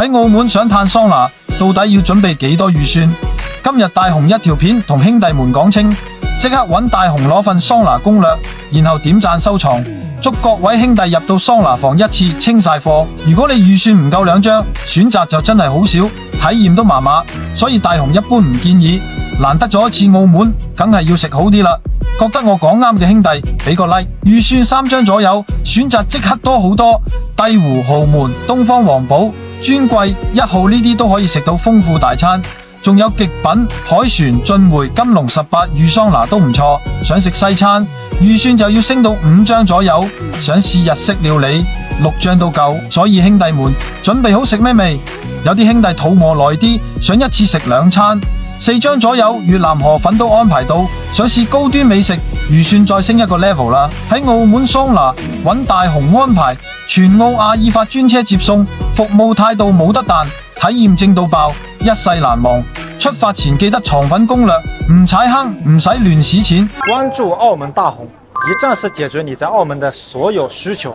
喺澳門想嘆桑拿，到底要準備幾多預算？今日大雄一條片同兄弟們講清，即刻揾大雄攞份桑拿攻略，然後點讚收藏。祝各位兄弟入到桑拿房一次清晒貨。如果你預算唔夠2張，選擇就真係好少，體驗都麻麻，所以大雄一般唔建議。難得咗一次澳門，梗係要食好啲啦。覺得我講啱嘅兄弟，俾個 like。預算3張左右，選擇即刻多好多。帝湖、豪門、東方皇堡、尊貴、1號呢啲都可以食到豐富大餐。仲有極品海旋、晉匯、金龍18御桑拿都唔錯。想食西餐，預算就要升到5張左右。想試日式料理，6張都夠。所以兄弟們準備好食咩未？有啲兄弟肚餓耐啲，想一次食2餐，4張左右。越南河粉都安排到。想試高端美食，預算再升一個 level 啦。喺澳門桑拿揾大雄安排，全澳亞爾法專車接送，服務態度冇得彈，體驗正到爆，一世難忘。出發前記得藏粉攻略，唔踩坑，唔使亂使錢。關注澳門大紅，一站式解決你在澳門的所有需求。